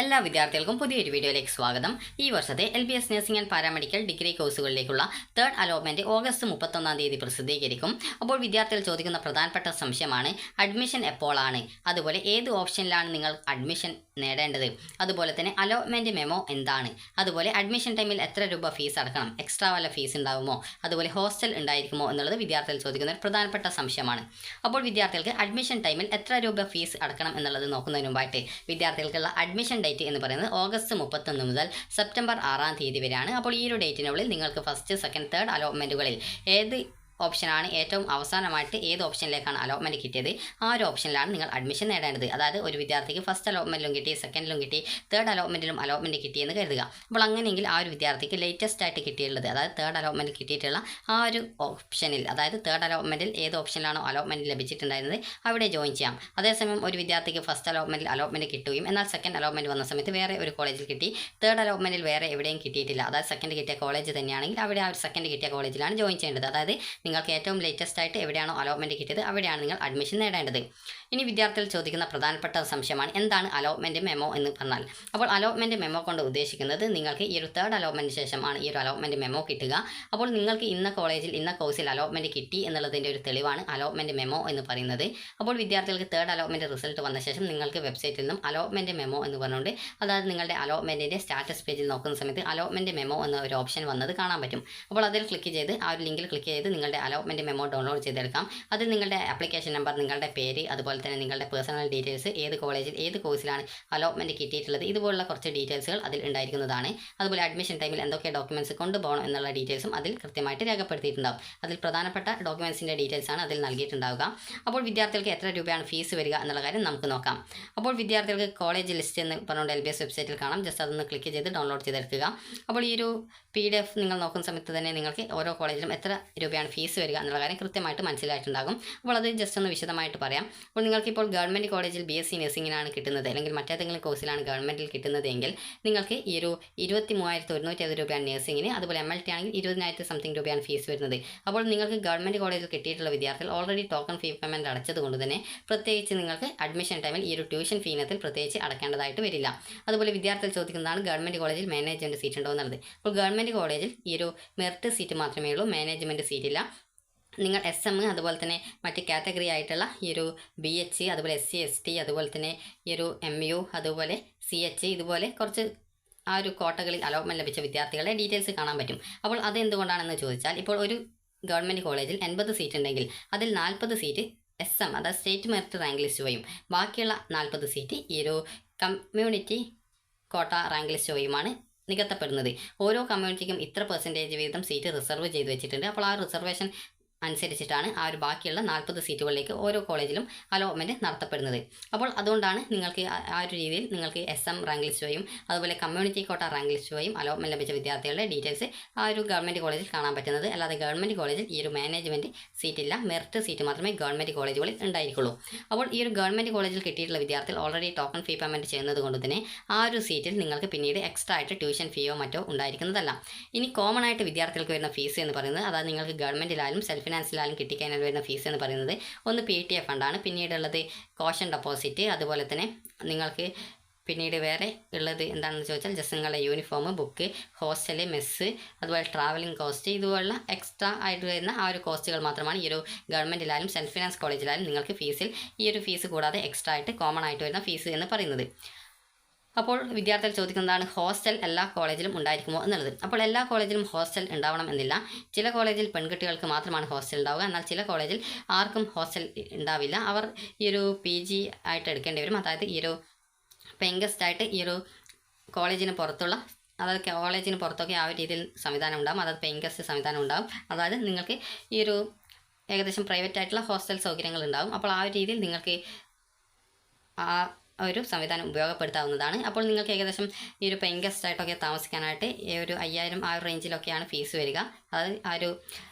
എല്ലാ വിദ്യാർത്ഥികൾക്കും പുതിയൊരു വീഡിയോയിലേക്ക് സ്വാഗതം. ഈ വർഷത്തെ LBS nursing and paramedical degree കോഴ്സുകളിലേക്കുള്ള തേർഡ് അലോട്ട്മെന്റ് ഓഗസ്റ്റ് 31 പ്രസിദ്ധീകരിക്കും. അപ്പോൾ വിദ്യാർത്ഥികൾ ചോദിക്കുന്ന പ്രധാനപ്പെട്ട സംശയമാണ് അഡ്മിഷൻ എപ്പോഴാണ്, അതുപോലെ ഏത് ഓപ്ഷനിലാണ് നിങ്ങൾ അഡ്മിഷൻ നേടേണ്ടത്, അതുപോലെ തന്നെ അലോട്ട്മെന്റ് മെമ്മോ എന്താണ്, അതുപോലെ അഡ്മിഷൻ ടൈമിൽ എത്ര രൂപ ഫീസ് അടക്കണം, എക്സ്ട്രാ വല്ല ഫീസ് ഉണ്ടാകുമോ, അതുപോലെ ഹോസ്റ്റൽ ഉണ്ടായിരിക്കുമോ എന്നുള്ളത് വിദ്യാർത്ഥികൾ ചോദിക്കുന്ന ഒരു പ്രധാനപ്പെട്ട സംശയമാണ്. അപ്പോൾ വിദ്യാർത്ഥികൾക്ക് അഡ്മിഷൻ ടൈമിൽ എത്ര രൂപ ഫീസ് അടക്കണം എന്നുള്ളത് നോക്കുന്നതിന് മുമ്പായിട്ട് വിദ്യാർത്ഥികൾക്കുള്ള അഡ്മിഷൻ ഡേറ്റ് എന്ന് പറയുന്നത് ഓഗസ്റ്റ് 31 മുതൽ സെപ്റ്റംബർ 6 വരെയാണ്. അപ്പോൾ ഈ ഒരു ഡേറ്റിനുള്ളിൽ നിങ്ങൾക്ക് ഫസ്റ്റ്, സെക്കൻഡ്, തേർഡ് അലോട്ട്മെൻറ്റുകളിൽ ഏത് ഓപ്ഷനാണ് ഏറ്റവും അവസാനമായിട്ട് ഏത് ഓപ്ഷനിലേക്കാണ് അലോട്ട്മെൻറ്റ് കിട്ടിയത്, ആ ഒരു ഓപ്ഷനിലാണ് നിങ്ങൾ അഡ്മിഷൻ നേടേണ്ടത്. അതായത് ഒരു വിദ്യാർത്ഥിക്ക് ഫസ്റ്റ് അലോട്ട്മെൻറ്റിലും കിട്ടി, സെക്കൻഡിലും കിട്ടി, തേർഡ് അലോട്ട്മെൻറ്റിലും അലോട്ട്മെൻറ്റ് കിട്ടിയെന്ന് കരുതുക. അപ്പോൾ അങ്ങനെയെങ്കിൽ ആ ഒരു വിദ്യാർത്ഥിക്ക് ലേറ്റസ്റ്റ് ആയിട്ട് കിട്ടിയിട്ടുള്ളത്, അതായത് തേർഡ് അലോട്ട്മെൻറ്റ് കിട്ടിയിട്ടുള്ള ആ ഒരു ഓപ്ഷനിൽ, അതായത് തേർഡ് അലോട്ട്മെൻറ്റിൽ ഏത് ഓപ്ഷനിലാണോ അലോട്ട്മെൻറ്റ് ലഭിച്ചിട്ടുണ്ടായിരുന്നത് അവിടെ ജോയിൻ ചെയ്യാം. അതേസമയം ഒരു വിദ്യാർത്ഥിക്ക് ഫസ്റ്റ് അലോട്ട്മെൻറ്റിൽ അലോട്ട്മെൻറ്റ് കിട്ടുകയും എന്നാൽ സെക്കൻഡ് അലോട്ട്മെൻറ്റ് വന്ന സമയത്ത് വേറെ ഒരു കോളേജിൽ കിട്ടി, തേർഡ് അലോട്ട്മെൻറ്റിൽ വേറെ എവിടെയും കിട്ടിയിട്ടില്ല, അതായത് സെക്കൻഡ് കിട്ടിയ കോളേജ് തന്നെയാണെങ്കിൽ അവിടെ ആ ഒരു സെക്കൻഡ് കിട്ടിയ കോളേജിലാണ് ജോയിൻ ചെയ്യേണ്ടത്. അതായത് നിങ്ങൾക്ക് ഏറ്റവും ലേറ്റസ്റ്റ് ആയിട്ട് എവിടെയാണോ അലോട്ട്മെൻറ്റ് കിട്ടിയത് അവിടെയാണ് നിങ്ങൾ അഡ്മിഷൻ നേടേണ്ടത്. ഇനി വിദ്യാർത്ഥികൾ ചോദിക്കുന്ന പ്രധാനപ്പെട്ട സംശയമാണ് എന്താണ് അലോട്ട്മെൻറ്റ് മെമ്മോ എന്ന് പറഞ്ഞാൽ. അപ്പോൾ അലോട്ട്മെൻറ്റ് മെമ്മോ കൊണ്ട് ഉദ്ദേശിക്കുന്നത് നിങ്ങൾക്ക് ഈ ഒരു തേർഡ് അലോട്ട്മെൻറ്റ് ശേഷമാണ് ഈ ഒരു അലോട്ട്മെൻറ്റ് മെമ്മോ കിട്ടുക. അപ്പോൾ നിങ്ങൾക്ക് ഇന്ന കോളേജിൽ ഇന്ന കോഴ്സിൽ അലോട്ട്മെൻറ്റ് കിട്ടി എന്നുള്ളതിൻ്റെ ഒരു തെളിവാണ് അലോട്ട്മെൻറ്റ് മെമ്മോ എന്ന് പറയുന്നത്. അപ്പോൾ വിദ്യാർത്ഥികൾക്ക് തേർഡ് അലോട്ട്മെൻറ്റ് റിസൾട്ട് വന്ന ശേഷം നിങ്ങൾക്ക് വെബ്സൈറ്റിൽ നിന്നും അലോട്ട്മെൻറ്റ് മെമ്മോ എന്ന് പറഞ്ഞുകൊണ്ട്, അതായത് നിങ്ങളുടെ അലോട്ട്മെൻറ്റിൻ്റെ സ്റ്റാറ്റസ് പേജിൽ നോക്കുന്ന സമയത്ത് അലോട്ട്മെൻറ്റ് മെമ്മോ എന്ന ഒരു ഓപ്ഷൻ വന്നത് കാണാൻ പറ്റും. അപ്പോൾ അതിൽ ക്ലിക്ക് ചെയ്ത് ആ ഒരു ലിങ്കിൽ ക്ലിക്ക് ചെയ്ത് നിങ്ങളുടെ അലോട്ട്മെൻറ്റ് മെമ്മോ ഡൗൺലോഡ് ചെയ്തെടുക്കാം. അതിൽ നിങ്ങളുടെ ആപ്ലിക്കേഷൻ നമ്പർ, നിങ്ങളുടെ പേര്, അതുപോലെ തന്നെ നിങ്ങളുടെ പേഴ്സണൽ ഡീറ്റെയിൽസ്, ഏത് കോളേജിൽ ഏത് കോഴ്സിലാണ് അലോട്ട്മെൻറ്റ് കിട്ടിയിട്ടുള്ളത്, ഇതുപോലുള്ള കുറച്ച് ഡീറ്റെയിൽസുകൾ അതിൽ ഉണ്ടായിരിക്കുന്നതാണ്. അതുപോലെ അഡ്മിഷൻ ടൈമിൽ എന്തൊക്കെ ഡോക്യുമെൻറ്റ്സ് കൊണ്ടുപോകണം എന്നുള്ള ഡീറ്റെയിൽസും അതിൽ കൃത്യമായിട്ട് രേഖപ്പെടുത്തിയിട്ടുണ്ടാകും. അതിൽ പ്രധാനപ്പെട്ട ഡോക്യുമെൻറ്റ്സിൻ്റെ ഡീറ്റെയിൽസാണ് അതിൽ നൽകിയിട്ടുണ്ടാവുക. അപ്പോൾ വിദ്യാർത്ഥികൾക്ക് എത്ര രൂപയാണ് ഫീസ് വരിക എന്നുള്ള കാര്യം നമുക്ക് നോക്കാം. അപ്പോൾ വിദ്യാർത്ഥികൾക്ക് കോളേജ് ലിസ്റ്റ് എന്ന് പറഞ്ഞുകൊണ്ട് LBS വെബ്സൈറ്റിൽ കാണാം. ജസ്റ്റ് അതൊന്ന് ക്ലിക്ക് ചെയ്ത് ഡൗൺലോഡ് ചെയ്തെടുക്കുക. അപ്പോൾ ഈ ഒരു PDF നിങ്ങൾ നോക്കുന്ന സമയത്ത് തന്നെ നിങ്ങൾക്ക് ഓരോ കോളേജിലും എത്ര രൂപയാണ് ഫീസ് വരിക എന്നുള്ള കാര്യം കൃത്യമായിട്ട് മനസ്സിലായിട്ടുണ്ടാകും. അപ്പോൾ അത് ജസ്റ്റ് ഒന്ന് വിശദമായിട്ട് പറയാം. അപ്പോൾ നിങ്ങൾക്കിപ്പോൾ ഗവൺമെൻറ് കോളേജിൽ BSc നഴ്സിംഗിനാണ് കിട്ടുന്നത്, അല്ലെങ്കിൽ മറ്റേതെങ്കിലും കോഴ്സിലാണ് ഗവൺമെൻറ്റിൽ കിട്ടുന്നതെങ്കിൽ നിങ്ങൾക്ക് ഈ ഒരു 23,150 രൂപയാണ് നഴ്സിംഗിന്, അതുപോലെ MLT ആണെങ്കിൽ 20,000 സംതിങ് രൂപയാണ് ഫീസ് വരുന്നത്. അപ്പോൾ നിങ്ങൾക്ക് ഗവൺമെൻറ് കോളേജിൽ കിട്ടിയിട്ടുള്ള വിദ്യാർത്ഥികൾ ഓൾറെഡി ടോക്കൺ ഫീ പേയ്മെൻറ്റ് അടച്ചത് കൊണ്ട് തന്നെ പ്രത്യേകിച്ച് നിങ്ങൾക്ക് അഡ്മിഷൻ ടൈമിൽ ഈ ഒരു ട്യൂഷൻ ഫീ ഇനത്തിൽ പ്രത്യേകിച്ച് അടക്കേണ്ടതായിട്ട് വരില്ല. അതുപോലെ വിദ്യാർത്ഥികൾ ചോദിക്കുന്നതാണ് ഗവൺമെൻറ് കോളേജിൽ മാനേജ്മെൻറ്റ് സീറ്റ് ഉണ്ടോ എന്നുള്ളത്. അപ്പോൾ ഗവൺമെൻറ് കോളേജിൽ ഈ ഒരു മെറിറ്റ് സീറ്റ് മാത്രമേ ഉള്ളൂ, മാനേജ്മെൻറ്റ് സീറ്റില്ല. നിങ്ങൾ SM, അതുപോലെ തന്നെ മറ്റ് കാറ്റഗറി ആയിട്ടുള്ള ഈ ഒരു BH, അതുപോലെ SC ST, അതുപോലെ തന്നെ ഈ ഒരു MU, അതുപോലെ CH, ഇതുപോലെ കുറച്ച് ആ ഒരു കോട്ടകളിൽ അലോട്ട്മെൻറ്റ് ലഭിച്ച വിദ്യാർത്ഥികളുടെ ഡീറ്റെയിൽസ് കാണാൻ പറ്റും. അപ്പോൾ അത് എന്തുകൊണ്ടാണെന്ന് ചോദിച്ചാൽ, ഇപ്പോൾ ഒരു ഗവൺമെൻറ് കോളേജിൽ 80 സീറ്റ് ഉണ്ടെങ്കിൽ അതിൽ 40 സീറ്റ് SM, അതായത് സ്റ്റേറ്റ് മെറിറ്റ് റാങ്ക് ലിസ്റ്റ് വഴിയും, ബാക്കിയുള്ള 40 സീറ്റ് ഈ ഒരു കമ്മ്യൂണിറ്റി കോട്ട റാങ്ക് ലിസ്റ്റ് വഴിയുമാണ് നികത്തപ്പെടുന്നത്. ഓരോ കമ്മ്യൂണിറ്റിക്കും ഇത്ര % വീതം സീറ്റ് റിസർവ് ചെയ്ത് വെച്ചിട്ടുണ്ട്. അപ്പോൾ ആ റിസർവേഷൻ അനുസരിച്ചിട്ടാണ് ആ ഒരു ബാക്കിയുള്ള 40 സീറ്റുകളിലേക്ക് ഓരോ കോളേജിലും അലോട്ട്മെൻറ്റ് നടത്തപ്പെടുന്നത്. അപ്പോൾ അതുകൊണ്ടാണ് നിങ്ങൾക്ക് ആ ഒരു രീതിയിൽ നിങ്ങൾക്ക് SM റാങ്ക് ലിസ്റ്റ് വഴിയും അതുപോലെ കമ്മ്യൂണിറ്റി കോട്ട റാങ്ക് ലിസ്റ്റ് വഴിയും അലോട്ട്മെൻറ്റ് ലഭിച്ച വിദ്യാർത്ഥികളുടെ ഡീറ്റെയിൽസ് ആ ഒരു ഗവൺമെൻറ് കോളേജിൽ കാണാൻ പറ്റുന്നത്. അല്ലാതെ ഗവൺമെൻറ് കോളേജിൽ ഈ ഒരു മാനേജ്മെൻറ്റ് സീറ്റില്ല, മെറിറ്റ് സീറ്റ് മാത്രമേ ഗവൺമെൻറ് കോളേജുകളിൽ ഉണ്ടായിരിക്കുള്ളൂ. അപ്പോൾ ഈ ഒരു ഗവൺമെൻറ് കോളേജിൽ കിട്ടിയിട്ടുള്ള വിദ്യാർത്ഥികൾ ഓൾറെഡി ടോക്കൺ ഫീ പേയ്മെൻറ്റ് ചെയ്യുന്നത് കൊണ്ട് തന്നെ ആ ഒരു സീറ്റിൽ നിങ്ങൾക്ക് പിന്നീട് എക്സ്ട്രാ ആയിട്ട് ട്യൂഷൻ ഫീയോ മറ്റോ ഉണ്ടായിരിക്കുന്നതല്ല. ഇനി കോമൺ ആയിട്ട് വിദ്യാർത്ഥികൾക്ക് വരുന്ന ഫീസ് എന്ന് പറയുന്നത്, അതായത് നിങ്ങൾക്ക് ഗവൺമെൻറ്റിലായാലും സെൽഫ് ഫിനാൻസിലായാലും കിട്ടിക്കഴിഞ്ഞാൽ വരുന്ന ഫീസ് എന്ന് പറയുന്നത് ഒന്ന് PTA ഫണ്ടാണ്, പിന്നീടുള്ളത് കോഷൻ ഡെപ്പോസിറ്റ്, അതുപോലെ തന്നെ നിങ്ങൾക്ക് പിന്നീട് വേറെ ഉള്ളത് എന്താണെന്ന് ചോദിച്ചാൽ ജസ്റ്റ് നിങ്ങളുടെ യൂണിഫോം, ബുക്ക്, ഹോസ്റ്റല്, മെസ്സ്, അതുപോലെ ട്രാവലിംഗ് കോസ്റ്റ്, ഇതുപോലുള്ള എക്സ്ട്രാ ആയിട്ട് വരുന്ന ആ ഒരു കോസ്റ്റുകൾ മാത്രമാണ് ഈ ഒരു ഗവൺമെൻറ്റിലായാലും സെൽഫ് ഫിനാൻസ് കോളേജിലായാലും നിങ്ങൾക്ക് ഫീസിൽ ഈ ഒരു ഫീസ് കൂടാതെ എക്സ്ട്രാ ആയിട്ട് കോമൺ ആയിട്ട് വരുന്ന ഫീസ് എന്ന് പറയുന്നത്. അപ്പോൾ വിദ്യാർത്ഥികൾ ചോദിക്കുന്നതാണ് ഹോസ്റ്റൽ എല്ലാ കോളേജിലും ഉണ്ടായിരിക്കുമോ എന്നുള്ളത്. അപ്പോൾ എല്ലാ കോളേജിലും ഹോസ്റ്റൽ ഉണ്ടാവണം എന്നില്ല. ചില കോളേജിൽ പെൺകുട്ടികൾക്ക് മാത്രമാണ് ഹോസ്റ്റൽ ഉണ്ടാവുക, എന്നാൽ ചില കോളേജിൽ ആർക്കും ഹോസ്റ്റൽ ഉണ്ടാവില്ല. അവർ ഈ ഒരു PG ആയിട്ട് എടുക്കേണ്ടി വരും. അതായത് ഈ ഒരു പേയിങ് ഗസ്റ്റ് ആയിട്ട് ഈ ഒരു കോളേജിന് പുറത്തുള്ള, അതായത് കോളേജിന് പുറത്തൊക്കെ ആ ഒരു രീതിയിൽ സംവിധാനം ഉണ്ടാകും, അതായത് പേയിങ് ഗസ്റ്റ് സംവിധാനം ഉണ്ടാകും. അതായത് നിങ്ങൾക്ക് ഈ ഒരു ഏകദേശം പ്രൈവറ്റ് ആയിട്ടുള്ള ഹോസ്റ്റൽ സൗകര്യങ്ങൾ ഉണ്ടാകും. അപ്പോൾ ആ ഒരു രീതിയിൽ നിങ്ങൾക്ക് ആ ഒരു സംവിധാനം ഉപയോഗപ്പെടുത്താവുന്നതാണ്. അപ്പോൾ നിങ്ങൾക്ക് ഏകദേശം ഈ ഒരു പേയിങ് ഗസ്റ്റ് ആയിട്ടൊക്കെ താമസിക്കാനായിട്ട് ഈ ഒരു 5,000 ആ ഒരു റേഞ്ചിലൊക്കെയാണ് ഫീസ് വരിക, അതായത് ആ ഒരു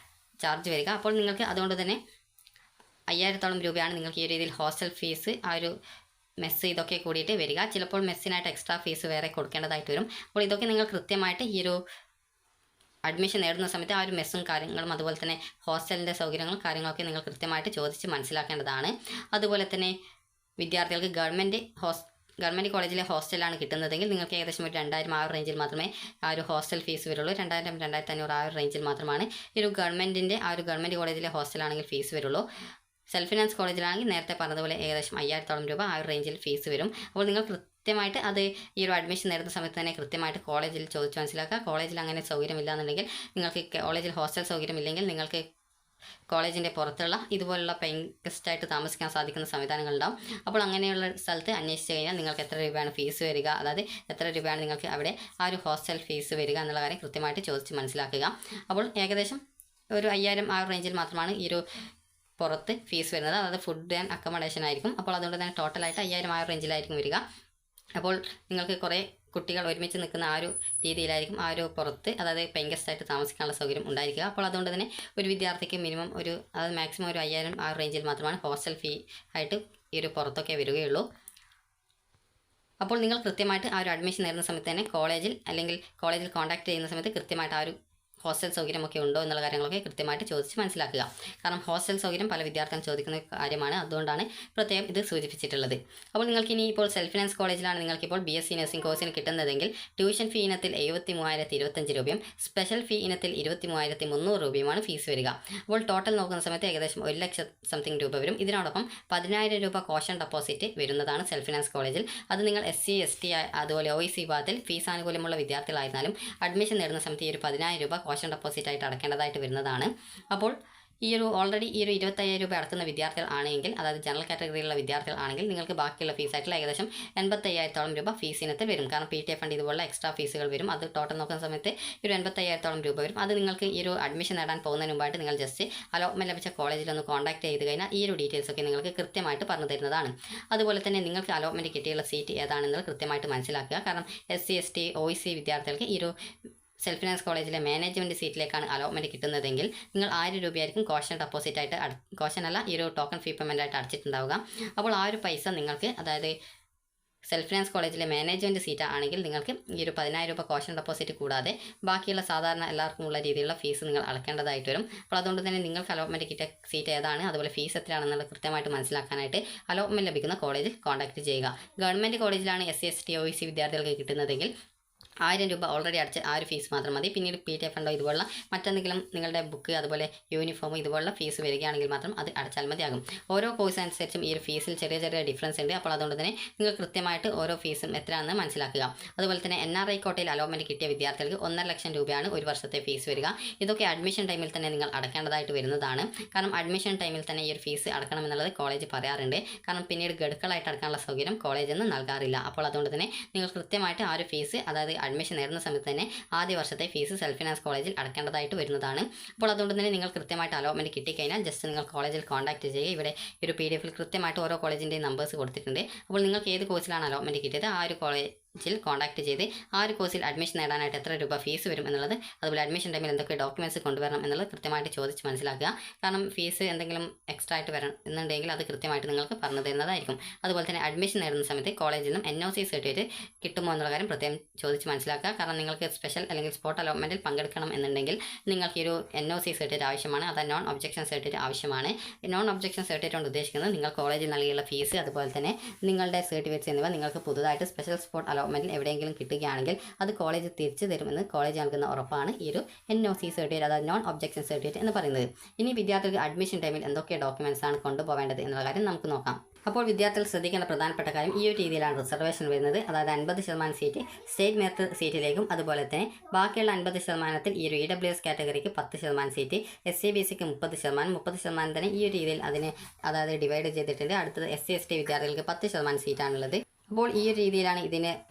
ചാർജ് വരിക. അപ്പോൾ നിങ്ങൾക്ക് അതുകൊണ്ട് തന്നെ 5,000-ഓളം രൂപയാണ് നിങ്ങൾക്ക് ഈ ഒരു രീതിയിൽ ഹോസ്റ്റൽ ഫീസ്, ആ ഒരു മെസ്സ്, ഇതൊക്കെ കൂടിയിട്ട് വരിക. ചിലപ്പോൾ മെസ്സിനായിട്ട് എക്സ്ട്രാ ഫീസ് വേറെ കൊടുക്കേണ്ടതായിട്ട് വരും. അപ്പോൾ ഇതൊക്കെ നിങ്ങൾ കൃത്യമായിട്ട് ഈ ഒരു അഡ്മിഷൻ നേടുന്ന സമയത്ത് ആ ഒരു മെസ്സും കാര്യങ്ങളും, അതുപോലെ തന്നെ ഹോസ്റ്റലിൻ്റെ സൗകര്യങ്ങളും കാര്യങ്ങളൊക്കെ നിങ്ങൾ കൃത്യമായിട്ട് ചോദിച്ച് മനസ്സിലാക്കേണ്ടതാണ്. അതുപോലെ തന്നെ വിദ്യാർത്ഥികൾക്ക് ഗവൺമെൻറ് ഗവൺമെൻറ് കോളേജിലെ ഹോസ്റ്റലാണ് കിട്ടുന്നതെങ്കിൽ നിങ്ങൾക്ക് ഏകദേശം ഒരു 2000 ആ ഒരു റേഞ്ചിൽ മാത്രമേ ആ ഒരു ഹോസ്റ്റൽ ഫീസ് വരുള്ളൂ. 2000 2500 ആ ഒരു റേഞ്ചിൽ മാത്രമാണ് ഈ ഒരു ഗവൺമെൻറ് കോളേജിലെ ഹോസ്റ്റലാണെങ്കിൽ ഫീസ് വരുള്ളൂ. സെൽഫ് ഫിനാൻസ് കോളേജിലാണെങ്കിൽ നേരത്തെ പറഞ്ഞതുപോലെ ഏകദേശം 5000 രൂപ ആ ഒരു റേഞ്ചിൽ ഫീസ് വരും. അപ്പോൾ നിങ്ങൾ കൃത്യമായിട്ട് അത് ഈ ഒരു അഡ്മിഷൻ നേടുന്ന സമയത്ത് തന്നെ കൃത്യമായിട്ട് കോളേജിൽ ചോദിച്ച് മനസ്സിലാക്കുക. കോളേജിൽ അങ്ങനെ സൗകര്യമില്ല എന്നുണ്ടെങ്കിൽ നിങ്ങൾക്ക് കോളേജിൽ ഹോസ്റ്റൽ സൗകര്യമില്ലെങ്കിൽ നിങ്ങൾക്ക് കോളേജിൻ്റെ പുറത്തുള്ള ഇതുപോലുള്ള പെയിൻ ഗസ്റ്റായിട്ട് താമസിക്കാൻ സാധിക്കുന്ന സംവിധാനങ്ങളുണ്ടാവും. അപ്പോൾ അങ്ങനെയുള്ള സ്ഥലത്ത് അന്വേഷിച്ച് കഴിഞ്ഞാൽ നിങ്ങൾക്ക് എത്ര രൂപയാണ് ഫീസ് വരിക, അതായത് എത്ര രൂപയാണ് നിങ്ങൾക്ക് അവിടെ ആ ഒരു ഹോസ്റ്റൽ ഫീസ് വരിക എന്നുള്ള കാര്യം കൃത്യമായിട്ട് ചോദിച്ച് മനസ്സിലാക്കുക. അപ്പോൾ ഏകദേശം ഒരു 5000 ആ ഒരു റേഞ്ചിൽ മാത്രമാണ് ഈ ഒരു പുറത്ത് ഫീസ് വരുന്നത്, അതായത് ഫുഡ് ആൻഡ് അക്കോമഡേഷൻ ആയിരിക്കും. അപ്പോൾ അതുകൊണ്ട് തന്നെ ടോട്ടലായിട്ട് 5000 ആ ഒരു റേഞ്ചിലായിരിക്കും വരിക. അപ്പോൾ നിങ്ങൾക്ക് കുറേ കുട്ടികൾ ഒരുമിച്ച് നിൽക്കുന്ന ആ ഒരു രീതിയിലായിരിക്കും ആ ഒരു പുറത്ത്, അതായത് പെയിൻ ഗസ്റ്റായിട്ട് താമസിക്കാനുള്ള സൗകര്യം ഉണ്ടായിരിക്കുക. അപ്പോൾ അതുകൊണ്ട് തന്നെ ഒരു വിദ്യാർത്ഥിക്ക് മിനിമം അതായത് മാക്സിമം ഒരു 5000 ആ ഒരു റേഞ്ചിൽ മാത്രമാണ് ഹോസ്റ്റൽ ഫീ ആയിട്ട് ഈ ഒരു പുറത്തൊക്കെ വരികയുള്ളൂ. അപ്പോൾ നിങ്ങൾ കൃത്യമായിട്ട് ആ ഒരു അഡ്മിഷൻ നേടുന്ന സമയത്ത് തന്നെ കോളേജിൽ കോൺടാക്ട് ചെയ്യുന്ന സമയത്ത് കൃത്യമായിട്ട് ആ ഒരു ഹോസ്റ്റൽ സൗകര്യമൊക്കെ ഉണ്ടോ എന്നുള്ള കാര്യങ്ങളൊക്കെ കൃത്യമായിട്ട് ചോദിച്ച് മനസ്സിലാക്കുക. കാരണം ഹോസ്റ്റൽ സൗകര്യം പല വിദ്യാർത്ഥികളും ചോദിക്കുന്ന കാര്യമാണ്, അതുകൊണ്ടാണ് പ്രത്യേകം ഇത് സൂചിപ്പിച്ചിട്ടുള്ളത്. അപ്പോൾ നിങ്ങൾക്ക് ഇനി ഇപ്പോൾ സെൽഫ് ഫിനാൻസ് കോളേജിലാണ് നിങ്ങൾക്കിപ്പോൾ BSc നഴ്സിംഗ് കോഴ്സിന് കിട്ടുന്നതെങ്കിൽ ട്യൂഷൻ ഫീ ഇനത്തിൽ 73,025 രൂപയും സ്പെഷ്യൽ ഫീ ഇനത്തിൽ 23,300 രൂപയുമാണ് ഫീസ് വരിക. അപ്പോൾ ടോട്ടൽ നോക്കുന്ന സമയത്ത് ഏകദേശം 1 ലക്ഷം സംതിങ് രൂപ വരും. ഇതിനോടൊപ്പം 10,000 രൂപ കോഷൻ ഡെപ്പോസിറ്റ് വരുന്നതാണ് സെൽഫ് ഫിനാൻസ് കോളേജിൽ. അത് നിങ്ങൾ SC ST അതുപോലെ OEC വിഭാഗത്തിൽ ഫീസ് ആനുകൂല്യമുള്ള വിദ്യാർത്ഥികളായിരുന്നാലും അഡ്മിഷൻ നേടുന്ന സമയത്ത് ഈ ഒരു 10,000 രൂപ കോഷൻ ഡെപ്പോസിറ്റ് ആയിട്ട് അടക്കേണ്ടതായിട്ട് വരുന്നതാണ്. അപ്പോൾ ഓൾറെഡി ഈ ഒരു 25,000 രൂപ അടക്കുന്ന വിദ്യാർത്ഥികൾ ആണെങ്കിൽ, അതായത് ജനറൽ കാറ്റഗറിയിലുള്ള വിദ്യാർത്ഥികൾ ആണെങ്കിൽ നിങ്ങൾക്ക് ബാക്കിയുള്ള ഫീസായിട്ടുള്ള ഏകദേശം 85,000 രൂപ ഫീസ് ഇനത്തിൽ വരും. കാരണം PTA ഫണ്ട് ഇതുപോലുള്ള എക്സ്ട്രാ ഫീസുകൾ വരും. അത് ടോട്ടൽ നോക്കുന്ന സമയത്ത് ഒരു 85,000 രൂപ വരും. അത് നിങ്ങൾക്ക് ഈ ഒരു അഡ്മിഷൻ നേടാൻ പോകുന്നതിന് മുമ്പായിട്ട് നിങ്ങൾ ജസ്റ്റ് അലോട്ട്മെൻറ്റ് ലഭിച്ച കോളേജിലൊന്ന് കോൺടാക്ട് ചെയ്ത് കഴിഞ്ഞാൽ ഈ ഒരു ഡീറ്റെയിൽസ് ഒക്കെ നിങ്ങൾക്ക് കൃത്യമായിട്ട് പറഞ്ഞു തരുന്നതാണ്. അതുപോലെ തന്നെ നിങ്ങൾക്ക് അലോട്ട്മെൻറ്റ് കിട്ടിയുള്ള സീറ്റ് ഏതാണെന്നത് കൃത്യമായിട്ട് മനസ്സിലാക്കുക. കാരണം SC ST OEC വിദ്യാർത്ഥികൾക്ക് ഈ ഒരു സെൽഫ് ഫിനാൻസ് കോളേജിലെ മാനേജ്മെൻറ്റ് സീറ്റിലേക്കാണ് അലോട്ട്മെൻറ്റ് കിട്ടുന്നതെങ്കിൽ നിങ്ങൾ 1000 രൂപയായിരിക്കും കോഷൻ ഡെപ്പോസിറ്റ് ആയിട്ട് കോഷൻ അല്ല ഈ ഒരു ടോക്കൺ ഫീ പേയ്മെൻ്റ് ആയിട്ട് അടച്ചിട്ടുണ്ടാവുക. അപ്പോൾ ആ ഒരു പൈസ നിങ്ങൾക്ക്, അതായത് സെൽഫ് ഫിനാൻസ് കോളേജിലെ മാനേജ്മെൻറ്റ് സീറ്റ് ആണെങ്കിൽ നിങ്ങൾക്ക് ഈ ഒരു 10,000 രൂപ കോഷൻ ഡെപ്പോസിറ്റ് കൂടാതെ ബാക്കിയുള്ള സാധാരണ എല്ലാവർക്കും ഉള്ള രീതിയിലുള്ള ഫീസ് നിങ്ങൾ അടക്കേണ്ടതായിട്ട് വരും. അപ്പോൾ അതുകൊണ്ട് തന്നെ നിങ്ങൾക്ക് അലോട്ട്മെൻറ്റ് കിട്ടിയ സീറ്റ് ഏതാണ്, അതുപോലെ ഫീസ് എത്രയാണെന്നുള്ളത് കൃത്യമായിട്ട് മനസ്സിലാക്കാനായിട്ട് അലോട്ട്മെൻറ്റ് ലഭിക്കുന്ന കോളേജിൽ കോൺടാക്ട് ചെയ്യുക. ഗവൺമെൻറ് കോളേജിലാണ് SC ST OEC വിദ്യാർത്ഥികൾക്ക് കിട്ടുന്നതെങ്കിൽ 1000 രൂപ ഓൾറെഡി അടച്ച് ആ ഒരു ഫീസ് മാത്രം മതി. പിന്നീട് PTA ഫണ്ടോ ഇതുപോലുള്ള മറ്റെന്തെങ്കിലും നിങ്ങളുടെ ബുക്ക് അതുപോലെ യൂണിഫോം ഇതുപോലുള്ള ഫീസ് വരികയാണെങ്കിൽ മാത്രം അത് അടച്ചാൽ മതിയാകും. ഓരോ കോഴ്സ് അനുസരിച്ചും ഈ ഒരു ഫീസിൽ ചെറിയ ചെറിയ ഡിഫറൻസ് ഉണ്ട്. അപ്പോൾ അതുകൊണ്ട് തന്നെ നിങ്ങൾ കൃത്യമായിട്ട് ഓരോ ഫീസും എത്രയാണെന്ന് മനസ്സിലാക്കുക. അതുപോലെ തന്നെ NRI കോട്ടയിൽ അലോട്ട്മെൻറ്റ് കിട്ടിയ വിദ്യാർത്ഥികൾക്ക് 1.5 ലക്ഷം രൂപയാണ് ഒരു വർഷത്തെ ഫീസ് വരിക. ഇതൊക്കെ അഡ്മിഷൻ ടൈമിൽ തന്നെ നിങ്ങൾ അടക്കേണ്ടതായിട്ട് വരുന്നതാണ്. കാരണം അഡ്മിഷൻ ടൈമിൽ തന്നെ ഈ ഒരു ഫീസ് അടക്കണമെന്നുള്ളത് കോളേജ് പറയാറുണ്ട്. കാരണം പിന്നീട് ഗഡുക്കളായിട്ട് അടക്കാനുള്ള സൗകര്യം കോളേജിൽ നിന്ന് നൽകാറില്ല. അപ്പോൾ അതുകൊണ്ട് തന്നെ നിങ്ങൾ കൃത്യമായിട്ട് ആ ഒരു ഫീസ്, അതായത് അഡ്മിഷൻ നേടുന്ന സമയത്ത് തന്നെ ആദ്യ വർഷത്തെ ഫീസ് സെൽഫ് ഫിനാൻസ് കോളേജിൽ അടക്കേണ്ടതായിട്ട് വരുന്നതാണ്. അപ്പോൾ അതുകൊണ്ട് തന്നെ നിങ്ങൾ കൃത്യമായിട്ട് അലോട്ട്മെൻറ്റ് കിട്ടിക്കഴിഞ്ഞാൽ ജസ്റ്റ് നിങ്ങൾ കോളേജിൽ കോൺടാക്ട് ചെയ്യുക. ഇവിടെ ഒരു PDF കൃത്യമായിട്ട് ഓരോ കോളേജിൻ്റെയും നമ്പേഴ്സ് കൊടുത്തിട്ടുണ്ട്. അപ്പോൾ നിങ്ങൾക്ക് ഏത് കോഴ്സിലാണ് അലോട്ട്മെൻറ്റ് കിട്ടിയത് ആ ഒരു കോളേജിൽ കോൺടാക്ട് ചെയ്ത് ആ ഒരു കോഴ്സിൽ അഡ്മിഷൻ നേടാനായിട്ട് എത്ര രൂപ ഫീസ് വരും എന്നുള്ളത്, അതുപോലെ അഡ്മിഷൻ ടൈമിൽ എന്തൊക്കെ ഡോക്യുമെൻറ്റ്സ് കൊണ്ടുവരണം എന്നുള്ളത് കൃത്യമായിട്ട് ചോദിച്ച് മനസ്സിലാക്കുക. കാരണം ഫീസ് എന്തെങ്കിലും എക്സ്ട്രാ ആയിട്ട് വരണമെന്നുണ്ടെങ്കിൽ അത് കൃത്യമായിട്ട് നിങ്ങൾക്ക് പറഞ്ഞു തരുന്നതായിരിക്കും. അതുപോലെ തന്നെ അഡ്മിഷൻ നേടുന്ന സമയത്ത് കോളേജിൽ നിന്നും NOC സർട്ടിഫിക്കറ്റ് കിട്ടുമോ എന്നുള്ള കാര്യം പ്രത്യേകം ചോദിച്ച് മനസ്സിലാക്കുക. കാരണം നിങ്ങൾക്ക് സ്പെഷ്യൽ അല്ലെങ്കിൽ സ്പോട്ട് അലോട്ട്മെൻറ്റിൽ പങ്കെടുക്കണം എന്നുണ്ടെങ്കിൽ നിങ്ങൾക്ക് ഈ ഒരു NOC സർട്ടിഫിക്കറ്റ് ആവശ്യമാണ്. അത് നോൺ ഒബ്ജക്ഷൻ സർട്ടിഫിക്കറ്റ് ആവശ്യമാണ്. നോൺ ഒബ്ജക്ഷൻ സർട്ടിഫിക്കറ്റ് കൊണ്ട് ഉദ്ദേശിക്കുന്നത് നിങ്ങൾ കോളേജിൽ നൽകിയുള്ള ഫീസ് അതുപോലെ തന്നെ നിങ്ങളുടെ സർട്ടിഫിക്കറ്റ്സ് എന്നിവ നിങ്ങൾക്ക് പുതുതായിട്ട് സ്പെഷ്യൽ സ്പോട്ട് അലോട്ട്മെൻറ്റിൽ എവിടെയെങ്കിലും കിട്ടുകയാണെങ്കിൽ അത് കോളേജ് തിരിച്ചു തരുമെന്ന് കോളേജ് നൽകുന്ന ഉറപ്പാണ് ഈ ഒരു NOC സർട്ടിഫിക്കറ്റ്, അതായത് നോൺ ഒബ്ജക്ഷൻ സർട്ടിഫിക്കറ്റ് എന്ന് പറയുന്നത്. ഇനി വിദ്യാർത്ഥികൾക്ക് അഡ്മിഷൻ ടൈമിൽ എന്തൊക്കെ ഡോക്യുമെൻറ്റ്സ് ആണ് കൊണ്ടുപോകേണ്ടത് എന്നുള്ള കാര്യം നമുക്ക് നോക്കാം. അപ്പോൾ വിദ്യാർത്ഥികൾ ശ്രദ്ധിക്കേണ്ട പ്രധാനപ്പെട്ട കാര്യം, ഈ ഒരു രീതിയിലാണ് റിസർവേഷൻ വരുന്നത്. അതായത് 50% സീറ്റ് സ്റ്റേറ്റ് മെറിറ്റ് സീറ്റിലേക്കും അതുപോലെ തന്നെ ബാക്കിയുള്ള 50% ഈ ഒരു EWS കാറ്റഗറിക്ക് 10% സീറ്റ്, SC/BCക്ക് 30%, 30% തന്നെ ഈ ഒരു രീതിയിൽ അതായത് ഡിവൈഡ് ചെയ്തിട്ടുണ്ട്. അടുത്തത് SC ST വിദ്യാർത്ഥികൾക്ക് 10% സീറ്റാണുള്ളത്. അപ്പോൾ ഈ ഒരു രീതിയിലാണ്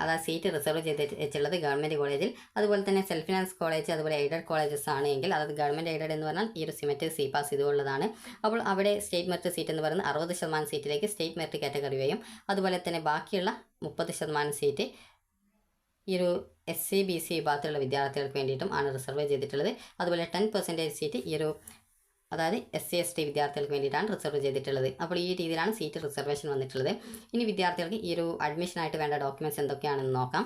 അതായത് സീറ്റ് റിസർവ് ചെയ്ത് വെച്ചുള്ളത് ഗവൺമെൻറ് കോളേജിൽ. അതുപോലെ തന്നെ സെൽഫ് ഫിനാൻസ് കോളേജ് അതുപോലെ എയ്ഡഡ് കോളേജസ് ആണെങ്കിൽ, അതായത് ഗവൺമെൻറ് എയ്ഡഡ് എന്ന് പറഞ്ഞാൽ ഈ ഒരു സിമെറ്റ് CPAS ഇതുള്ളതാണ്. അപ്പോൾ അവിടെ സ്റ്റേറ്റ് മെറിറ്റ് സീറ്റ് എന്ന് പറയുന്നത് 60% സീറ്റിലേക്ക് സ്റ്റേറ്റ് മെറിറ്റ് കാറ്റഗറി വരും. അതുപോലെ തന്നെ ബാക്കിയുള്ള 30% സീറ്റ് ഈ ഒരു SC/BC വിഭാഗത്തിലുള്ള വിദ്യാർത്ഥികൾക്ക് വേണ്ടിയിട്ടും ആണ് റിസർവ് ചെയ്തിട്ടുള്ളത്. അതുപോലെ 10% സീറ്റ് ഈ ഒരു അതായത് SC ST വിദ്യാർത്ഥികൾക്ക് വേണ്ടിയിട്ടാണ് റിസർവ് ചെയ്തിട്ടുള്ളത്. അപ്പോൾ ഈ രീതിയിലാണ് സീറ്റ് റിസർവേഷൻ വന്നിട്ടുള്ളത്. ഇനി വിദ്യാർത്ഥികൾക്ക് ഈ ഒരു അഡ്മിഷനായിട്ട് വേണ്ട ഡോക്യുമെൻറ്റ്സ് എന്തൊക്കെയാണെന്ന് നോക്കാം.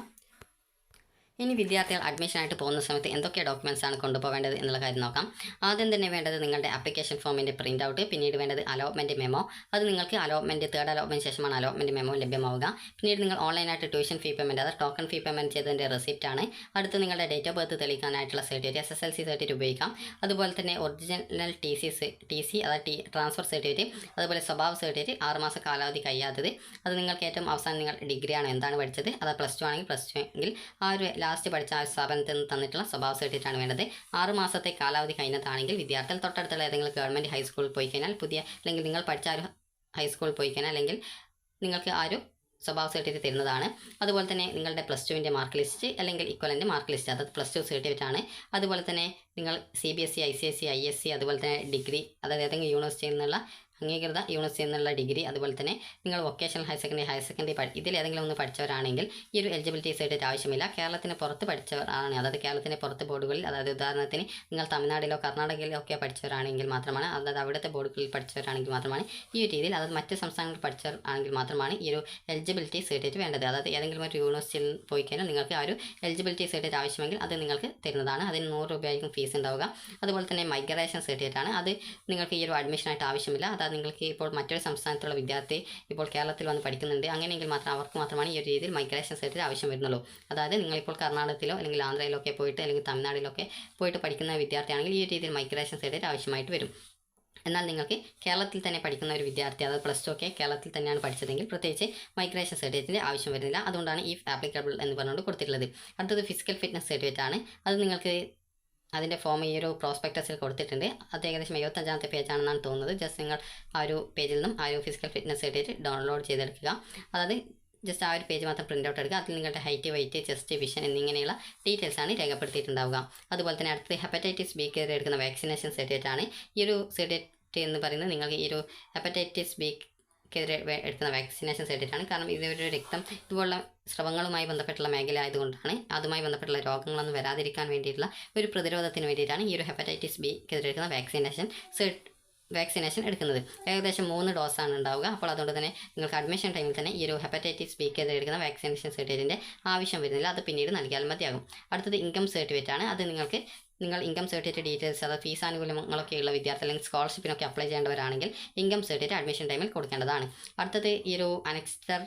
ഇനി വിദ്യാർത്ഥികൾ അഡ്മിഷനായിട്ട് പോകുന്ന സമയത്ത് എന്തൊക്കെ ഡോക്യുമെൻറ്റ്സ് ആണ് കൊണ്ടുപോകേണ്ടത് എന്നുള്ള കാര്യം നോക്കാം. ആദ്യം തന്നെ വേണ്ടത് നിങ്ങളുടെ ആപ്ലിക്കേഷൻ ഫോമിൻ്റെ പ്രിൻ്റ് ഔട്ട്, പിന്നീട് വേണ്ടത് അലോട്ട്മെൻറ്റ് മെമ്മോ. അത് നിങ്ങൾക്ക് അലോട്ട്മെൻറ്റ് തേർഡ് അലോട്ട്മെൻറ്റ് ശേഷമാണ് അലോട്ട്മെൻറ്റ് മെമ്മോ ലഭ്യമാവുക. പിന്നീട് നിങ്ങൾ ഓൺലൈനായിട്ട് ട്യൂഷൻ ഫീ പേയ്മെൻറ്റ്, അത് ടോക്കൺ ഫീ പേയ്മെൻറ്റ് ചെയ്തതിൻ്റെ റെസിപ്റ്റ് ആണ്. അടുത്ത് നിങ്ങളുടെ ഡേറ്റ് ഓഫ് ബർത്ത് തെളിയിക്കാനായിട്ടുള്ള സർട്ടിഫിക്കറ്റ്, SSLC സർട്ടിഫിക്കറ്റ് ഉപയോഗിക്കാം. അതുപോലെ തന്നെ ഒറിജിനൽ TC അതായത് ട്രാൻസ്ഫർ സർട്ടിഫിക്കറ്റ്, അതുപോലെ സ്വഭാവ സർട്ടിഫിക്കറ്റ്, 6 മാസ കാലാവധി കഴിയാത്തത്. അത് നിങ്ങൾക്ക് ഏറ്റവും അവസാനം നിങ്ങൾ ഡിഗ്രിയാണ് എന്താണ് പഠിച്ചത്, അത് +2 ആണെങ്കിൽ +2 എങ്കിൽ ആ ഒരു ലാസ്റ്റ് പഠിച്ച ആ സ്ഥാപനത്തിൽ നിന്ന് തന്നിട്ടുള്ള സ്വഭാവ സർട്ടിഫിക്കറ്റ് ആണ് വേണ്ടത്. 6 മാസത്തെ കാലാവധി കഴിഞ്ഞതാണെങ്കിൽ വിദ്യാർത്ഥികൾ തൊട്ടടുത്തുള്ള ഏതെങ്കിലും ഗവൺമെൻറ് ഹൈസ്കൂളിൽ പോയി കഴിഞ്ഞാൽ അല്ലെങ്കിൽ നിങ്ങൾ പഠിച്ച ആ ഒരു ഹൈസ്കൂളിൽ പോയി കഴിഞ്ഞാൽ അല്ലെങ്കിൽ നിങ്ങൾക്ക് ആ ഒരു സ്വഭാവ സർട്ടിഫിക്കറ്റ് തരുന്നതാണ്. അതുപോലെ തന്നെ നിങ്ങളുടെ +2ൻ്റെ മാർക്ക് ലിസ്റ്റ് അല്ലെങ്കിൽ ഇക്വലൻ്റ് മാർക്ക് ലിസ്റ്റ്, അതായത് +2 സർട്ടിഫിക്കറ്റ് ആണ്. അതുപോലെ തന്നെ നിങ്ങൾ CBSE, ICSE, ISC, അതുപോലെ തന്നെ ഡിഗ്രി, അതായത് ഏതെങ്കിലും യൂണിവേഴ്സിറ്റിയിൽ നിന്നുള്ള അംഗീകൃത യൂണിവേഴ്സിറ്റിയിൽ നിന്നുള്ള ഡിഗ്രി, അതുപോലെ തന്നെ നിങ്ങൾ വൊക്കേഷണൽ ഹയർ സെക്കൻഡറി ഇതിലേതെങ്കിലും ഒന്ന് പഠിച്ചവരാണെങ്കിൽ ഈ ഒരു എലിജിബിലിറ്റി സർട്ടിഫിക്കറ്റ് ആവശ്യമില്ല. കേരളത്തിന് പുറത്ത് പഠിച്ചവരാണ്, അതായത് കേരളത്തിന് പുറത്ത് ബോർഡുകളിൽ, അതായത് ഉദാഹരണത്തിന് നിങ്ങൾ തമിഴ്നാട്ടിലോ കർണാടകയിലോ ഒക്കെ പഠിച്ചവരാണെങ്കിൽ മാത്രമാണ്, അതായത് അവിടുത്തെ ബോർഡുകളിൽ പഠിച്ചവരാണെങ്കിൽ മാത്രമാണ് ഈ ഒരു രീതിയിൽ, അതായത് മറ്റ് സംസ്ഥാനങ്ങളിൽ പഠിച്ചവർ ആണെങ്കിൽ മാത്രമാണ് ഈ ഒരു എലിജിബിലിറ്റി സർട്ടിഫിക്കറ്റ് വേണ്ടത്. അതായത് ഏതെങ്കിലും ഒരു യൂണിവേഴ്സിറ്റിയിൽ പോയി കഴിഞ്ഞാൽ നിങ്ങൾക്ക് ആ ഒരു എലിജിബിലിറ്റി സർട്ടിഫിക്കറ്റ് ആവശ്യമെങ്കിൽ അത് നിങ്ങൾക്ക് തരുന്നതാണ്. അതിന് 100 രൂപയായിരിക്കും ഫീസ് ഉണ്ടാവുക. അതുപോലെ തന്നെ മൈഗ്രേഷൻ സർട്ടിഫിക്കറ്റ് ആണ്, അത് നിങ്ങൾക്ക് ഈ ഒരു അഡ്മിഷനായിട്ട് ആവശ്യമില്ല. അതായത് നിങ്ങൾക്ക് ഇപ്പോൾ മറ്റൊരു സംസ്ഥാനത്തുള്ള വിദ്യാർത്ഥി ഇപ്പോൾ കേരളത്തിൽ വന്ന് പഠിക്കുന്നുണ്ട്, അങ്ങനെയെങ്കിൽ അവർക്ക് മാത്രമാണ് ഈ ഒരു രീതിയിൽ മൈഗ്രേഷൻ സർട്ടിഫിക്കറ്റ് ആവശ്യം വരുന്നുള്ളൂ. അതായത് നിങ്ങളിപ്പോൾ കർണാടകത്തിലോ അല്ലെങ്കിൽ ആന്ധ്രയിലോ ഒക്കെ പോയിട്ട് അല്ലെങ്കിൽ തമിഴ്നാട്ടിലൊക്കെ പോയിട്ട് പഠിക്കുന്ന വിദ്യാർത്ഥിയാണെങ്കിൽ ഈ ഒരു രീതിയിൽ മൈഗ്രേഷൻ സർട്ടിഫിക്കറ്റ് ആവശ്യമായിട്ട് വരും. എന്നാൽ നിങ്ങൾക്ക് കേരളത്തിൽ തന്നെ പഠിക്കുന്ന ഒരു വിദ്യാർത്ഥി, അതായത് +2 ഒക്കെ കേരളത്തിൽ തന്നെയാണ് പഠിച്ചതെങ്കിൽ പ്രത്യേകിച്ച് മൈഗ്രേഷൻ സർട്ടിഫിക്കറ്റിൻ്റെ ആവശ്യം വരുന്നില്ല. അതുകൊണ്ടാണ് ഈ ആപ്ലിക്കബിൾ എന്ന് പറഞ്ഞുകൊണ്ട് കൊടുത്തിട്ടുള്ളത്. അടുത്തത് ഫിസിക്കൽ ഫിറ്റ്നസ് സർട്ടിഫിക്കറ്റ് ആണ്. അത് നിങ്ങൾക്ക് അതിൻ്റെ ഫോം ഈ ഒരു പ്രോസ്പെക്ടസിൽ കൊടുത്തിട്ടുണ്ട്. അത് ഏകദേശം 75ാമത്തെ പേജാണെന്നാണ് തോന്നുന്നത്. ജസ്റ്റ് നിങ്ങൾ ആ ഒരു പേജിൽ നിന്നും ആ ഒരു ഫിസിക്കൽ ഫിറ്റ്നസ് സർട്ടിഫിക്കറ്റ് ഡൗൺലോഡ് ചെയ്തെടുക്കുക. അതായത് ജസ്റ്റ് ആ ഒരു പേജ് മാത്രം പ്രിൻ്റ് ഔട്ട് എടുക്കുക. അതിൽ നിങ്ങളുടെ ഹൈറ്റ്, വെയിറ്റ്, ചെസ്റ്റ്, വിഷൻ എന്നിങ്ങനെയുള്ള ഡീറ്റെയിൽസാണ് രേഖപ്പെടുത്തിയിട്ടുണ്ടാവുക. അതുപോലെ തന്നെ അടുത്ത് ഹെപ്പറ്റൈറ്റിസ് ബിക്കെതിരെ എടുക്കുന്ന വാക്സിനേഷൻ സർട്ടിഫിക്കറ്റ് ആണ്. ഈ ഒരു സർട്ടിഫിക്കറ്റ് എന്ന് പറയുന്നത് നിങ്ങൾക്ക് ഈ ഒരു ഹെപ്പറ്റൈറ്റിസ് ബിക്കെതിരെ എടുക്കുന്ന വാക്സിനേഷൻ സർട്ടിഫിക്കറ്റ് ആണ്. കാരണം ഇതൊരു ഇതുപോലുള്ള സ്രവങ്ങളുമായി ബന്ധപ്പെട്ടുള്ള മേഖല ആയതുകൊണ്ടാണ്, അതുമായി ബന്ധപ്പെട്ടുള്ള രോഗങ്ങളൊന്നും വരാതിരിക്കാൻ വേണ്ടിയിട്ടുള്ള ഒരു പ്രതിരോധത്തിന് വേണ്ടിയിട്ടാണ് ഈ ഒരു ഹെപ്പറ്റൈറ്റിസ് ബിക്കെതിരെ എടുക്കുന്ന വാക്സിനേഷൻ എടുക്കുന്നത്. ഏകദേശം 3 ഡോസാണ് ഉണ്ടാവുക. അപ്പോൾ അതുകൊണ്ട് തന്നെ നിങ്ങൾക്ക് അഡ്മിഷൻ ടൈമിൽ തന്നെ ഈ ഒരു ഹെപ്പറ്റൈറ്റിസ് ബിക്കെതിരെ എടുക്കുന്ന വാക്സിനേഷൻ സർട്ടിഫിക്കറ്റിൻ്റെ ആവശ്യം വരുന്നില്ല. അത് പിന്നീട് നൽകിയാൽ മതിയാകും. അടുത്തത് ഇൻകം സർട്ടിഫിക്കറ്റ് ആണ്. അത് നിങ്ങൾ ഇൻകം സർട്ടിഫിക്കറ്റ് ഡീറ്റെയിൽസ്, അതായത് ഫീസ് ആനുകൂല്യങ്ങളൊക്കെ ഉള്ള വിദ്യാർത്ഥി അല്ലെങ്കിൽ സ്കോളർഷിപ്പിനൊക്കെ അപ്ലൈ ചെയ്യേണ്ടവരാണെങ്കിൽ ഇൻകം സർട്ടിഫിക്കറ്റ് അഡ്മിഷൻ ടൈമിൽ കൊടുക്കേണ്ടതാണ്. അടുത്തത് ഈ ഒരു അനക്സ്റ്റർ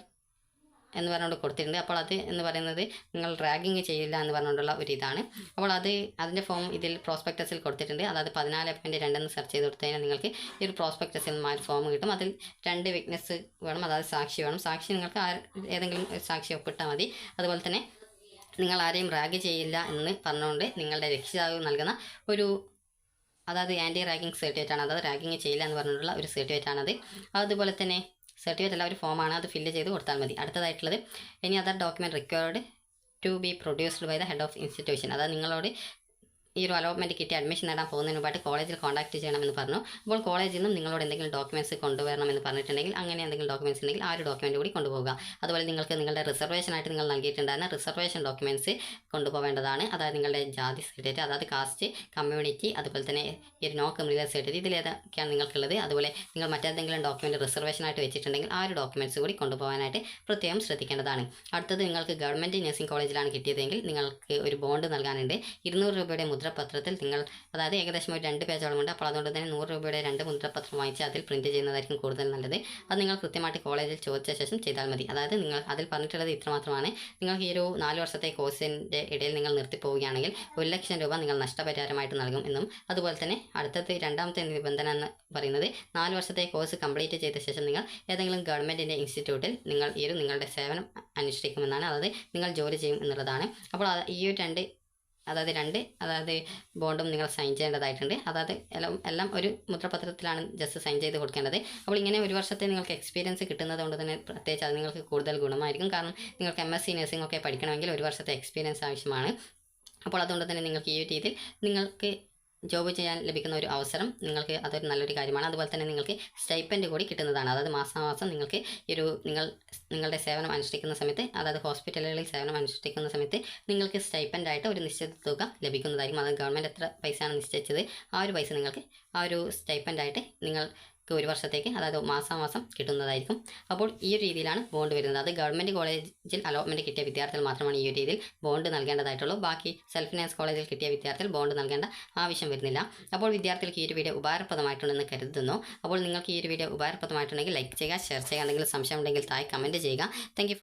എന്ന് പറഞ്ഞുകൊണ്ട് കൊടുത്തിട്ടുണ്ട്. അപ്പോൾ അത് എന്ന് പറയുന്നത് നിങ്ങൾ റാഗിങ് ചെയ്യില്ല എന്ന് പറഞ്ഞുകൊണ്ടുള്ള ഒരു ഇതാണ്. അപ്പോൾ അതിൻ്റെ ഫോം ഇതിൽ പ്രോസ്പെക്ടസിൽ കൊടുത്തിട്ടുണ്ട്. അതായത് 14.2 എന്ന് സെർച്ച് ചെയ്ത് കൊടുത്തു കഴിഞ്ഞാൽ നിങ്ങൾക്ക് ഈ ഒരു പ്രോസ്പെക്ടസിൽ നിന്ന് ഒരു ഫോം കിട്ടും. അതിൽ 2 വിറ്റ്നസ് വേണം, അതായത് സാക്ഷി വേണം. സാക്ഷി നിങ്ങൾക്ക് ഏതെങ്കിലും സാക്ഷി ഒപ്പിട്ടാൽ മതി. അതുപോലെ തന്നെ നിങ്ങൾ ആരെയും റാഗ് ചെയ്യില്ല എന്ന് പറഞ്ഞുകൊണ്ട് നിങ്ങളുടെ രക്ഷിതാവ് നൽകുന്ന ഒരു, അതായത് ആൻറ്റി റാഗിങ് സർട്ടിഫിക്കറ്റ് ആണ്. അതായത് റാഗിങ് ചെയ്യില്ല എന്ന് പറഞ്ഞിട്ടുള്ള ഒരു സർട്ടിഫിക്കറ്റ് ആണത്. അതുപോലെ തന്നെ സർട്ടിഫിക്കറ്റ് അല്ല, ഒരു ഫോമാണ്, അത് ഫില്ല് ചെയ്ത് കൊടുത്താൽ മതി. അടുത്തതായിട്ടുള്ളത് any other document required to be produced by the head of institution. അതായത് നിങ്ങളോട് ഈ ഒരു അലോട്ട്മെൻറ്റ് കിട്ടി അഡ്മിഷൻ നേടാൻ പോകുന്നതിന് മുമ്പായിട്ട് കോളേജിൽ കോൺടാക്ട് ചെയ്യണമെന്ന് പറഞ്ഞു. അപ്പോൾ കോളേജിൽ നിന്നും നിങ്ങളോട് എന്തെങ്കിലും ഡോക്യുമെൻറ്റ്സ് കൊണ്ടുവരണമെന്ന് പറഞ്ഞിട്ടുണ്ടെങ്കിൽ അങ്ങനെ എന്തെങ്കിലും ഡോക്യുമെൻറ്റ്സ് ഉണ്ടെങ്കിൽ ആ ഒരു ഡോക്യുമെൻറ്റ് കൂടി കൊണ്ടുപോകുക. അതുപോലെ നിങ്ങൾക്ക് നിങ്ങളുടെ റിസർവേഷനായിട്ട് നിങ്ങൾ നൽകിയിട്ടുണ്ടായിരുന്ന റിസർവേഷൻ ഡോക്യുമെൻറ്റ്സ് കൊണ്ടുപോകേണ്ടതാണ്. അതായത് നിങ്ങളുടെ ജാതി സർട്ടിഫിക്കറ്റ്, അതായത് കാസ്റ്റ്, കമ്മ്യൂണിറ്റി, അതുപോലെ തന്നെ ഈ നോ ക്രിമിനൽ സർട്ടിഫിക്കറ്റ്, ഇതിലേതൊക്കെയാണ് നിങ്ങൾക്കുള്ളത്. അതുപോലെ നിങ്ങൾ മറ്റേതെങ്കിലും ഡോക്യുമെൻറ്റ് റിസർവേഷനായിട്ട് വെച്ചിട്ടുണ്ടെങ്കിൽ ആ ഒരു ഡോക്യുമെൻറ്റ്സ് കൂടി കൊണ്ടുപോകാനായിട്ട് പ്രത്യേകം ശ്രദ്ധിക്കേണ്ടതാണ്. അടുത്തത് നിങ്ങൾക്ക് ഗവൺമെൻറ് നഴ്സിംഗ് കോളേജിലാണ് കിട്ടിയതെങ്കിൽ നിങ്ങൾക്ക് ഒരു ബോണ്ട് നൽകാനുണ്ട്. 200 രൂപയുടെ മുദ്രപത്രത്തിൽ നിങ്ങൾ, അതായത് ഏകദേശം ഒരു 2 പേജോളം ഉണ്ട്. അപ്പോൾ അതുകൊണ്ട് തന്നെ 100 രൂപയുടെ 2 മുദ്രപത്രം വാങ്ങിച്ച് അതിൽ പ്രിൻറ്റ് ചെയ്യുന്നതായിരിക്കും കൂടുതൽ നല്ലത്. അത് നിങ്ങൾ കൃത്യമായിട്ട് കോളേജിൽ ചോദിച്ച ശേഷം ചെയ്താൽ മതി. അതായത് നിങ്ങൾ അതിൽ പറഞ്ഞിട്ടുള്ളത് ഇത്രമാത്രമാണ്. നിങ്ങൾക്ക് ഈ ഒരു 4 വർഷത്തെ കോഴ്സിൻ്റെ ഇടയിൽ നിങ്ങൾ നിർത്തിപ്പോവുകയാണെങ്കിൽ 1 ലക്ഷം രൂപ നിങ്ങൾ നഷ്ടപരിഹാരമായിട്ട് നൽകും എന്നും, അതുപോലെ തന്നെ രണ്ടാമത്തെ നിബന്ധന എന്ന് പറയുന്നത് 4 വർഷത്തെ കോഴ്സ് കംപ്ലീറ്റ് ചെയ്ത ശേഷം നിങ്ങൾ ഏതെങ്കിലും ഗവൺമെൻറ്റിൻ്റെ ഇൻസ്റ്റിറ്റ്യൂട്ടിൽ നിങ്ങളുടെ സേവനം അനുഷ്ഠിക്കുമെന്നാണ്, അതായത് നിങ്ങൾ ജോലി ചെയ്യും എന്നുള്ളതാണ്. അപ്പോൾ ഈ ഒരു അതായത് ബോണ്ടും നിങ്ങൾ സൈൻ ചെയ്യേണ്ടതായിട്ടുണ്ട്. അതായത് എല്ലാം ഒരു മുദ്രപത്രത്തിലാണ് ജസ്റ്റ് സൈൻ ചെയ്ത് കൊടുക്കേണ്ടത്. അപ്പോൾ ഇങ്ങനെ 1 വർഷത്തെ നിങ്ങൾക്ക് എക്സ്പീരിയൻസ് കിട്ടുന്നത് കൊണ്ട് തന്നെ പ്രത്യേകിച്ച് അത് നിങ്ങൾക്ക് കൂടുതൽ ഗുണമായിരിക്കും. കാരണം നിങ്ങൾക്ക് MSc നഴ്സിംഗ് ഒക്കെ പഠിക്കണമെങ്കിൽ 1 വർഷത്തെ എക്സ്പീരിയൻസ് ആവശ്യമാണ്. അപ്പോൾ അതുകൊണ്ട് തന്നെ നിങ്ങൾക്ക് ഈ രീതിയിൽ നിങ്ങൾക്ക് ജോബ് ചെയ്യാൻ ലഭിക്കുന്ന ഒരു അവസരം, നിങ്ങൾക്ക് അതൊരു നല്ലൊരു കാര്യമാണ്. അതുപോലെ തന്നെ നിങ്ങൾക്ക് സ്റ്റൈപ്പൻഡ് കൂടി കിട്ടുന്നതാണ്. അതായത് മാസാമാസം നിങ്ങൾക്ക് നിങ്ങളുടെ സേവനം അനുഷ്ഠിക്കുന്ന സമയത്ത്, അതായത് ഹോസ്പിറ്റലുകളിൽ സേവനം അനുഷ്ഠിക്കുന്ന സമയത്ത് നിങ്ങൾക്ക് സ്റ്റൈപ്പൻഡായിട്ട് ഒരു നിശ്ചിത തുക ലഭിക്കുന്നതായിരിക്കും. അത് ഗവൺമെൻറ് എത്ര പൈസയാണ് നിശ്ചയിച്ചത് ആ ഒരു പൈസ നിങ്ങൾക്ക് ആ ഒരു സ്റ്റൈപ്പൻഡായിട്ട് നിങ്ങൾ ഒരു വർഷത്തേക്ക്, അതായത് മാസാമാസം കിട്ടുന്നതായിരിക്കും. അപ്പോൾ ഈ ഒരു രീതിയിലാണ് ബോണ്ട് വരുന്നത്. അത് ഗവൺമെൻറ് കോളേജിൽ അലോട്ട്മെൻറ്റ് കിട്ടിയ വിദ്യാർത്ഥികൾ മാത്രമാണ് ഈ ഒരു രീതിയിൽ ബോണ്ട് നൽകേണ്ടതായിട്ടുള്ളൂ. ബാക്കി സെൽഫ് ഫിനാൻസ് കോളേജിൽ കിട്ടിയ വിദ്യാർത്ഥികൾ ബോണ്ട് നൽകേണ്ട ആവശ്യം വരുന്നില്ല. അപ്പോൾ വിദ്യാർത്ഥികൾക്ക് ഈ ഒരു വീഡിയോ ഉപകാരപ്രദമായിട്ടുണ്ടെന്ന് കരുതുന്നു. അപ്പോൾ നിങ്ങൾക്ക് ഈ ഒരു വീഡിയോ ഉപകാരപ്രദമായിട്ടുണ്ടെങ്കിൽ ലൈക്ക് ചെയ്യുക, ഷെയർ ചെയ്യുക. എന്തെങ്കിലും സംശയം ഉണ്ടെങ്കിൽ താഴെ കമൻറ്റ് ചെയ്യുക. Thank you.